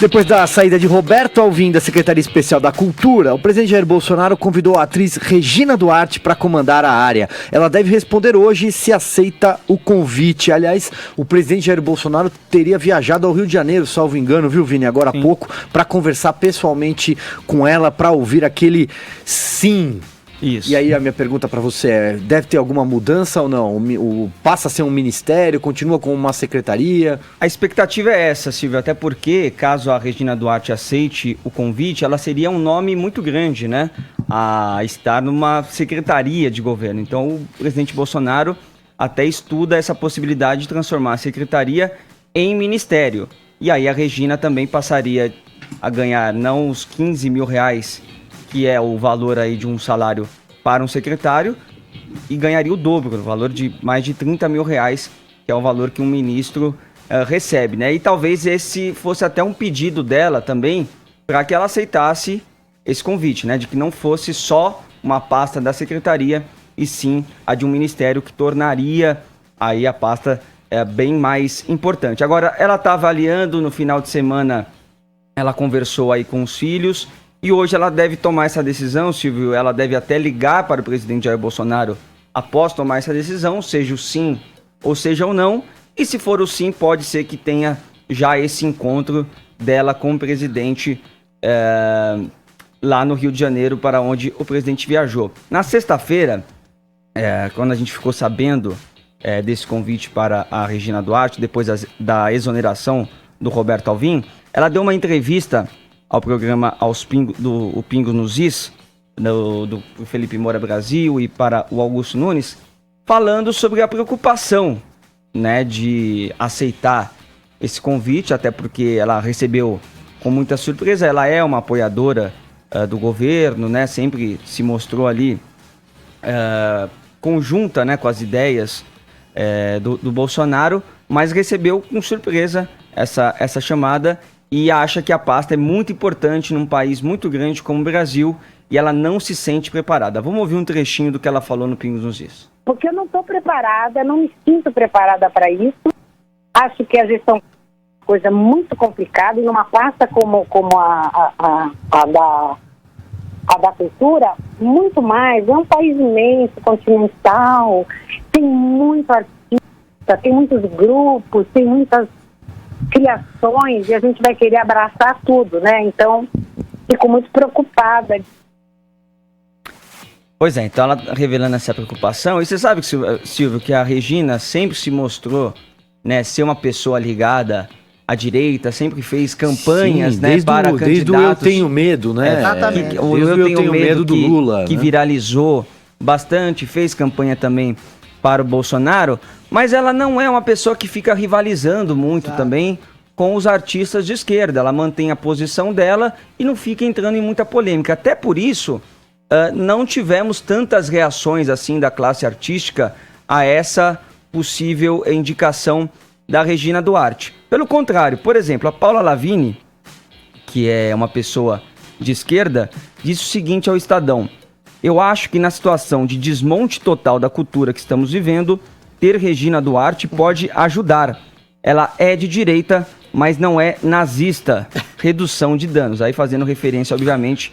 Depois da saída de Roberto Alvim da Secretaria Especial da Cultura, o presidente Jair Bolsonaro convidou a atriz Regina Duarte para comandar a área. Ela deve responder hoje se aceita o convite. Aliás, o presidente Jair Bolsonaro teria viajado ao Rio de Janeiro, salvo engano, viu, Vini, agora há pouco, para conversar pessoalmente com ela, para ouvir aquele sim. Isso. E aí a minha pergunta para você é, deve ter alguma mudança ou não? Passa a ser um ministério, continua com uma secretaria? A expectativa é essa, Silvio, até porque, caso a Regina Duarte aceite o convite, ela seria um nome muito grande, né? A estar numa secretaria de governo. Então o presidente Bolsonaro até estuda essa possibilidade de transformar a secretaria em ministério. E aí a Regina também passaria a ganhar não os 15 mil reais, que é o valor aí de um salário para um secretário, e ganharia o dobro, o valor de mais de 30 mil reais, que é o valor que um ministro recebe, né? E talvez esse fosse até um pedido dela também, para que ela aceitasse esse convite, né? De que não fosse só uma pasta da secretaria, e sim a de um ministério, que tornaria aí a pasta bem mais importante. Agora, ela está avaliando, no final de semana, ela conversou aí com os filhos, e hoje ela deve tomar essa decisão, Silvio. Ela deve até ligar para o presidente Jair Bolsonaro após tomar essa decisão, seja o sim ou seja o não. E se for o sim, pode ser que tenha já esse encontro dela com o presidente lá no Rio de Janeiro, para onde o presidente viajou. Na sexta-feira, quando a gente ficou sabendo desse convite para a Regina Duarte, depois da exoneração do Roberto Alvim, ela deu uma entrevista ao programa do Pingo nos Is, do Felipe Moura Brasil e para o Augusto Nunes, falando sobre a preocupação, né, de aceitar esse convite, até porque ela recebeu com muita surpresa. Ela é uma apoiadora do governo, né, sempre se mostrou ali conjunta, né, com as ideias do Bolsonaro, mas recebeu com surpresa essa chamada, e acha que a pasta é muito importante num país muito grande como o Brasil, e ela não se sente preparada. Vamos ouvir um trechinho do que ela falou no Pingos nos Is. Porque eu não estou preparada, não me sinto preparada para isso. Acho que a gestão é uma coisa muito complicada, e numa pasta como a da cultura, muito mais. É um país imenso, continental, tem muito artista, tem muitos grupos, tem muitas criações, e a gente vai querer abraçar tudo, né? Então, fico muito preocupada. Pois é, então ela revelando essa preocupação. E você sabe, Silvio, que a Regina sempre se mostrou, né, ser uma pessoa ligada à direita, sempre fez campanhas, né, para candidatos. Desde o Eu Tenho Medo, né? Exatamente. O Eu Tenho Medo do Lula, que viralizou bastante, fez campanha também para o Bolsonaro, mas ela não é uma pessoa que fica rivalizando muito também com os artistas de esquerda. Ela mantém a posição dela e não fica entrando em muita polêmica. Até por isso, não tivemos tantas reações assim da classe artística a essa possível indicação da Regina Duarte. Pelo contrário, por exemplo, a Paula Lavigne, que é uma pessoa de esquerda, disse o seguinte ao Estadão: eu acho que na situação de desmonte total da cultura que estamos vivendo, ter Regina Duarte pode ajudar. Ela é de direita, mas não é nazista. Redução de danos. Aí fazendo referência, obviamente,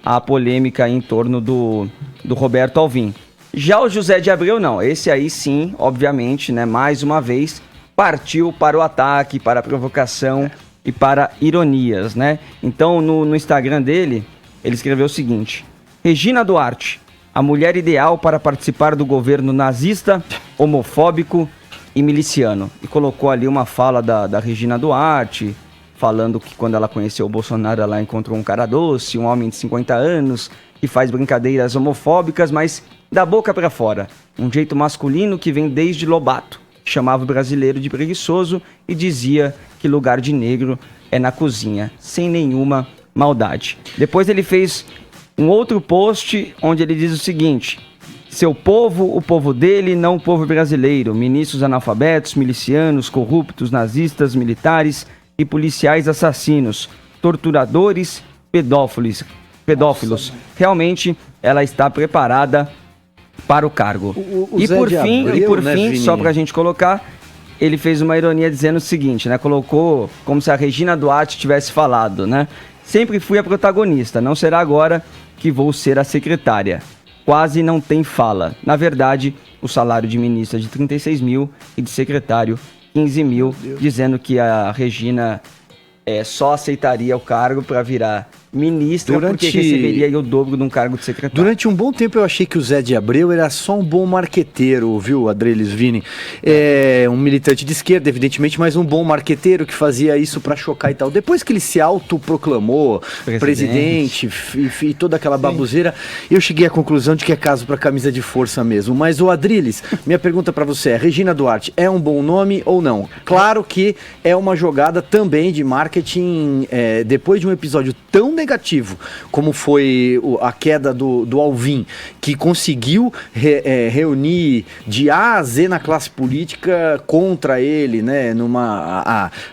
à polêmica em torno do Roberto Alvim. Já o José de Abreu, não. Esse aí sim, obviamente, né, mais uma vez, partiu para o ataque, para a provocação e para ironias, né? Então, no Instagram dele, ele escreveu o seguinte: Regina Duarte, a mulher ideal para participar do governo nazista, homofóbico e miliciano. E colocou ali uma fala da Regina Duarte, falando que quando ela conheceu o Bolsonaro, ela encontrou um cara doce, um homem de 50 anos, que faz brincadeiras homofóbicas, mas da boca para fora. Um jeito masculino que vem desde Lobato. Chamava o brasileiro de preguiçoso e dizia que lugar de negro é na cozinha, sem nenhuma maldade. Depois ele fez um outro post onde ele diz o seguinte: seu povo, o povo dele, não o povo brasileiro. Ministros analfabetos, milicianos, corruptos, nazistas, militares e policiais assassinos, torturadores, pedófilos. Realmente, ela está preparada para o cargo. E por fim, só para a gente colocar, ele fez uma ironia dizendo o seguinte, né? Colocou como se a Regina Duarte tivesse falado, né? Sempre fui a protagonista, não será agora que vou ser a secretária. Quase não tem fala. Na verdade, o salário de ministra é de 36 mil e de secretário 15 mil, dizendo que a Regina só aceitaria o cargo para virar ministra porque receberia o dobro de um cargo de secretário. Durante um bom tempo eu achei que o Zé de Abreu era só um bom marqueteiro, viu, Adreles Vini? É um militante de esquerda, evidentemente, mas um bom marqueteiro que fazia isso pra chocar e tal. Depois que ele se autoproclamou presidente e toda aquela baboseira, eu cheguei à conclusão de que é caso pra camisa de força mesmo. Mas, o Adreles, minha pergunta pra você é, Regina Duarte é um bom nome ou não? Claro que é uma jogada também de marketing, depois de um episódio tão negativo, como foi a queda do Alvim, que conseguiu reunir de A a Z na classe política contra ele, né?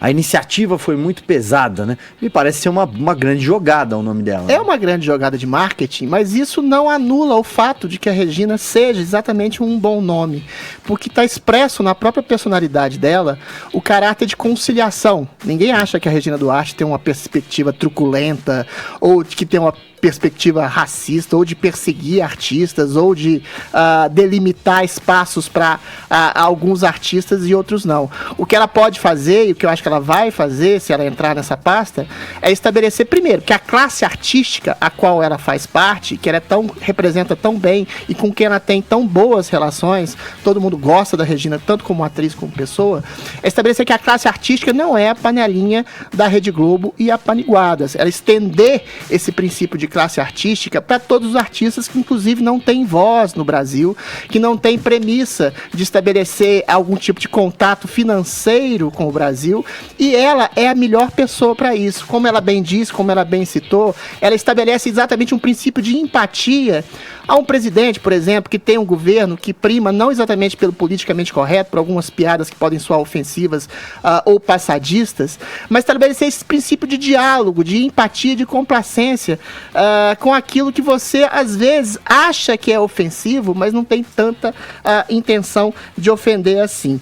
A iniciativa foi muito pesada, né? Me parece ser uma grande jogada o nome dela. É uma grande jogada de marketing, mas isso não anula o fato de que a Regina seja exatamente um bom nome, porque está expresso na própria personalidade dela o caráter de conciliação. Ninguém acha que a Regina Duarte tem uma perspectiva truculenta, ou que tem uma perspectiva racista, ou de perseguir artistas, ou de delimitar espaços para alguns artistas e outros não. O que ela pode fazer, e o que eu acho que ela vai fazer, se ela entrar nessa pasta, é estabelecer, primeiro, que a classe artística a qual ela faz parte, que ela representa tão bem e com quem ela tem tão boas relações, todo mundo gosta da Regina, tanto como atriz como pessoa, é estabelecer que a classe artística não é a panelinha da Rede Globo e a Paniguadas. Ela estender esse princípio de classe artística para todos os artistas que inclusive não têm voz no Brasil, que não têm premissa de estabelecer algum tipo de contato financeiro com o Brasil, e ela é a melhor pessoa para isso. Como ela bem diz, como ela bem citou, ela estabelece exatamente um princípio de empatia a um presidente, por exemplo, que tem um governo que prima não exatamente pelo politicamente correto, por algumas piadas que podem soar ofensivas ou passadistas, mas estabelecer esse princípio de diálogo, de empatia, de complacência com aquilo que você, às vezes, acha que é ofensivo, mas não tem tanta intenção de ofender assim.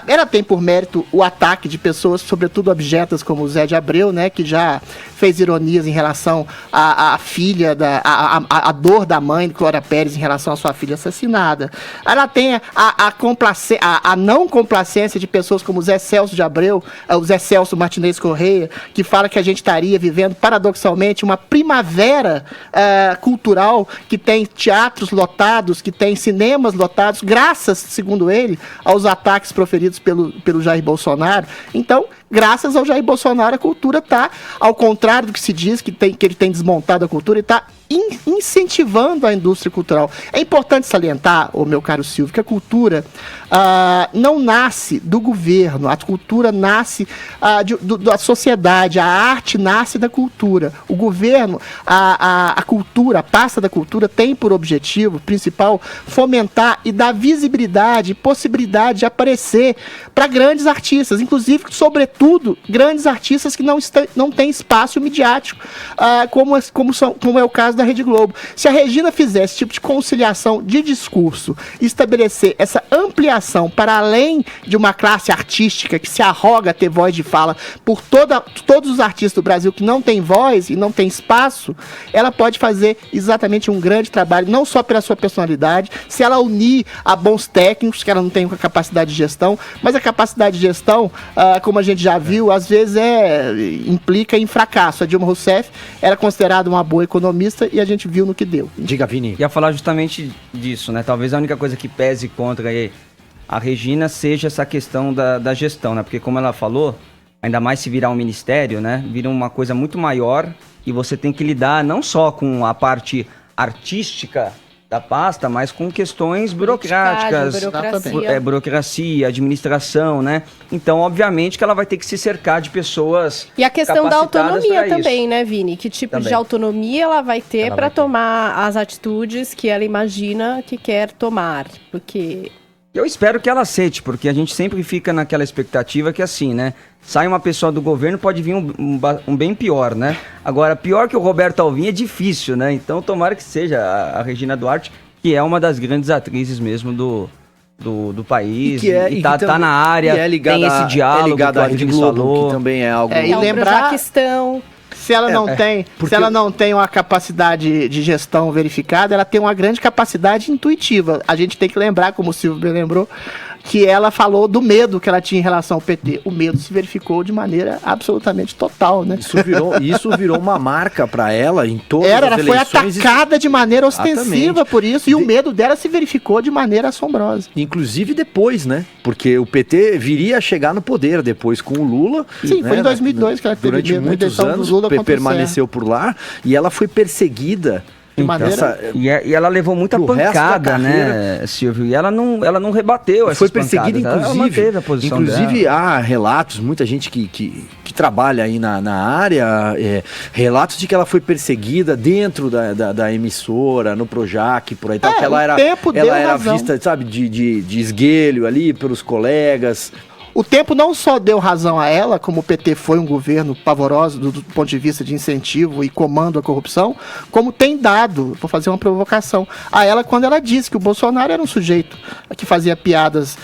Ela tem por mérito o ataque de pessoas, sobretudo abjetas, como o Zé de Abreu, né, que já fez ironias em relação à filha, a dor da mãe, Glória Pérez, em relação à sua filha assassinada. Ela tem a não complacência de pessoas como o Zé Celso de Abreu, o Zé Celso Martinez Correia, que fala que a gente estaria vivendo, paradoxalmente, uma primavera cultural, que tem teatros lotados, que tem cinemas lotados, graças, segundo ele, aos ataques proferidos pelo Jair Bolsonaro. Então, graças ao Jair Bolsonaro, a cultura está, ao contrário do que se diz, que ele tem desmontado a cultura, e está incentivando a indústria cultural. É importante salientar, meu caro Silvio, que a cultura não nasce do governo, a cultura nasce da sociedade, a arte nasce da cultura. O governo, a cultura, a pasta da cultura tem por objetivo principal fomentar e dar visibilidade, possibilidade de aparecer para grandes artistas, inclusive, sobretudo, grandes artistas que não têm espaço midiático, como é o caso da Rede Globo. Se a Regina fizer esse tipo de conciliação de discurso, estabelecer essa ampliação para além de uma classe artística que se arroga a ter voz de fala por todos os artistas do Brasil que não têm voz e não têm espaço, ela pode fazer exatamente um grande trabalho, não só pela sua personalidade, se ela unir a bons técnicos, que ela não tem capacidade de gestão, mas a capacidade de gestão, como a gente já viu, às vezes implica em fracasso. A Dilma Rousseff era considerada uma boa economista e a gente viu no que deu. Diga, Vini. Ia falar justamente disso, né? Talvez a única coisa que pese contra a Regina seja essa questão da gestão, né? Porque como ela falou, ainda mais se virar um ministério, né? Vira uma coisa muito maior e você tem que lidar não só com a parte artística da pasta, mas com questões burocráticas, burocracia, administração, né? Então, obviamente que ela vai ter que se cercar de pessoas e a questão da autonomia também, né, Vini? Que tipo de autonomia ela vai ter para tomar as atitudes que ela imagina que quer tomar? Porque eu espero que ela aceite, porque a gente sempre fica naquela expectativa que assim, né? Sai uma pessoa do governo, pode vir um bem pior, né? Agora, pior que o Roberto Alvim é difícil, né? Então, tomara que seja a Regina Duarte, que é uma das grandes atrizes mesmo do país, tá na área, tem esse diálogo que o Adriles falou. Que também é algo... E lembrar... questão... Se ela não tem uma capacidade de gestão verificada, ela tem uma grande capacidade intuitiva. A gente tem que lembrar, como o Silvio bem lembrou, que ela falou do medo que ela tinha em relação ao PT. O medo se verificou de maneira absolutamente total, né? Isso virou uma marca para ela em todas as eleições. Ela foi atacada de maneira ostensiva por isso, e o medo dela se verificou de maneira assombrosa. Inclusive depois, né? Porque o PT viria a chegar no poder depois com o Lula. Sim, né? Foi em 2002 que ela teve durante muitos anos, permaneceu por lá, e ela foi perseguida. E ela levou muita pancada, né, Silvio? E ela não rebateu essas perseguida, pancadas. Inclusive, ela manteve a posição dela. Há relatos, muita gente que trabalha aí na área, relatos de que ela foi perseguida dentro da emissora, no Projac, por aí tal, que ela era vista, sabe, de esguelho ali pelos colegas. O tempo não só deu razão a ela, como o PT foi um governo pavoroso do ponto de vista de incentivo e comando à corrupção, como tem dado, vou fazer uma provocação, a ela quando ela disse que o Bolsonaro era um sujeito que fazia piadas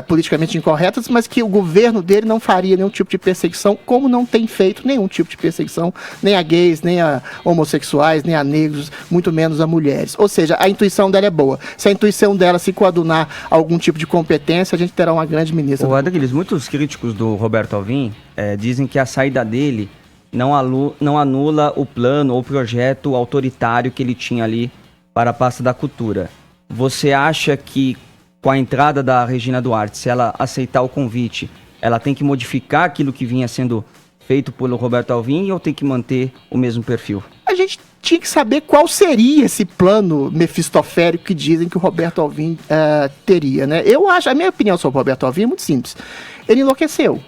politicamente incorretas, mas que o governo dele não faria nenhum tipo de perseguição, como não tem feito nenhum tipo de perseguição, nem a gays, nem a homossexuais, nem a negros, muito menos a mulheres. Ou seja, a intuição dela é boa. Se a intuição dela se coadunar a algum tipo de competência, a gente terá uma grande ministra. Muitos críticos do Roberto Alvim dizem que a saída dele não anula o plano ou projeto autoritário que ele tinha ali para a pasta da cultura. Você acha que com a entrada da Regina Duarte, se ela aceitar o convite, ela tem que modificar aquilo que vinha sendo feito pelo Roberto Alvim ou tem que manter o mesmo perfil? A gente tinha que saber qual seria esse plano mefistoférico que dizem que o Roberto Alvim teria, né? A minha opinião sobre o Roberto Alvim é muito simples. Ele enlouqueceu.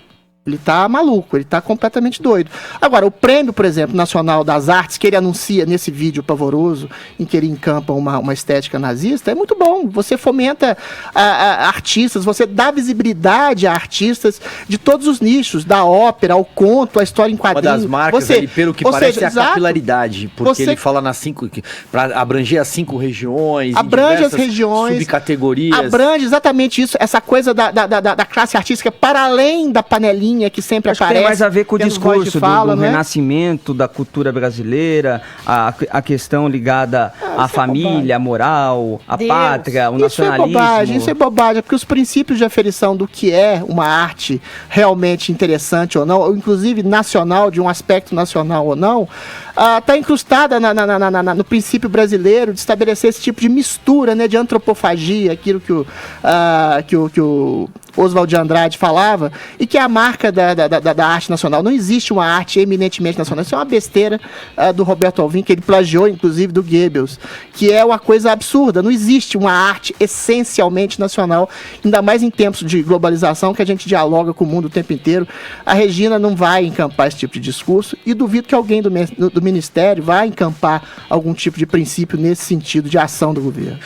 Ele tá maluco, ele tá completamente doido. Agora, o prêmio, por exemplo, Nacional das Artes, que ele anuncia nesse vídeo pavoroso, em que ele encampa uma estética nazista, é muito bom. Você fomenta artistas, você dá visibilidade a artistas de todos os nichos, da ópera, ao conto, à história em quadrinhos. Uma das marcas, pelo que parece, é a capilaridade, porque ele fala para abranger as 5 regiões, abrange as regiões, subcategorias. Abrange exatamente isso, essa coisa da classe artística para além da panelinha que sempre aparece. Tem mais a ver com o discurso do renascimento da cultura brasileira, a questão ligada à família, à moral, à pátria, ao nacionalismo. Isso é bobagem, porque os princípios de aferição do que é uma arte realmente interessante ou não, ou inclusive nacional, de um aspecto nacional ou não, está incrustada no princípio brasileiro de estabelecer esse tipo de mistura, né, de antropofagia, aquilo que o Oswald de Andrade falava, e que é a marca da arte nacional. Não existe uma arte eminentemente nacional. Isso é uma besteira do Roberto Alvim, que ele plagiou, inclusive, do Goebbels, que é uma coisa absurda. Não existe uma arte essencialmente nacional, ainda mais em tempos de globalização, que a gente dialoga com o mundo o tempo inteiro. A Regina não vai encampar esse tipo de discurso, e duvido que alguém do Ministério vai encampar algum tipo de princípio nesse sentido de ação do governo.